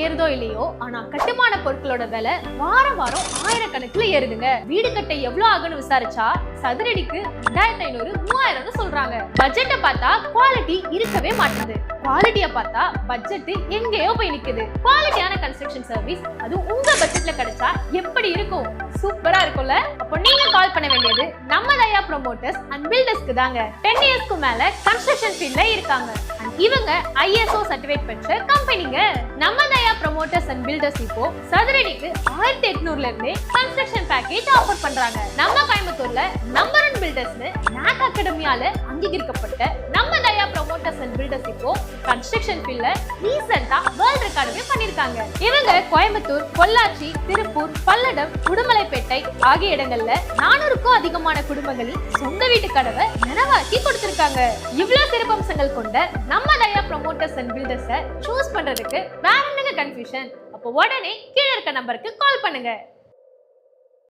ஏறுதோ இல்லையோ, ஆனா கட்டுமான பொருட்களோட விலை வாரம் வாரம் ஆயிரக்கணக்குல ஏறுதுங்க. வீடு கட்ட எவ்வளவு ஆகுன்னு விசாரிச்சா சதுரடிக்கு 2500 3000 சொல்றாங்க. பட்ஜெட்டை பார்த்தா குவாலிட்டி இருக்கவே மாட்டேங்குது. குவாலிட்டியை பார்த்தா பட்ஜெட் எங்கேயோ போய் நிக்குது. குவாலிட்டியான கன்ஸ்ட்ரக்ஷன் சர்வீஸ் அது உங்க பட்ஜெட்ல கிடைச்சா எப்படி இருக்கும்? சூப்பரா இருக்கும்ல? அப்போ நீங்க கால் பண்ண வேண்டியது நம்ம தயா ப்ரோமோட்டர்ஸ் அண்ட் பில்டர்ஸ்க்கு தாங்க. 10 இயர்ஸ்க்கு மேல கன்ஸ்ட்ரக்ஷன் ஃபீல்ட்ல இருக்காங்க. இவங்க ISO சர்டிஃபிகேட் பெற்ற கம்பெனிங்க. நம்ம தயா ப்ரோமோட்டர்ஸ் அண்ட் பில்டர்ஸ் இப்போ சதுரடிக்கு 1800ல இருந்தே கன்ஸ்ட்ரக்ஷன் பேக்கேஜ் ஆஃபர் பண்றாங்க. நம்ம கோயம்புத்தூர்ல நம்பர் 1 பில்டர்ஸ்னு NAC அகாடமியால அங்கீகரிக்கப்பட்ட நம்ம தயா ப்ரோமோட்டர்ஸ் அண்ட் பில்டர்ஸ் இப்போ கன்ஸ்ட்ரக்ஷன் ஃபீல்ட்ல ரீசெண்டா வேர்ல்ட் ரெக்கார்டுமே பண்ணிருக்காங்க. இவங்க கோயம்புத்தூர், பொள்ளாச்சி, திருப்பூர், பல்லடம், உடுமலைப்பேட்டை ஆகிய இடங்கள்ல 400க்கும் அதிகமான குடும்பங்களில் சொந்த வீட்டு கனவை நனவாக்கி கொடுத்திருக்காங்க. இவ்வளவு சிறப்பம்சங்கள் கொண்ட நம்ம தயா ப்ரோமோட்டர்ஸ் அண்ட் பில்டர்ஸை சூஸ் பண்றதுக்கு வேற என்னங்க கன்ஃபியூஷன்? அப்போ உடனே கீழே இருக்க நம்பருக்கு கால் பண்ணுங்க.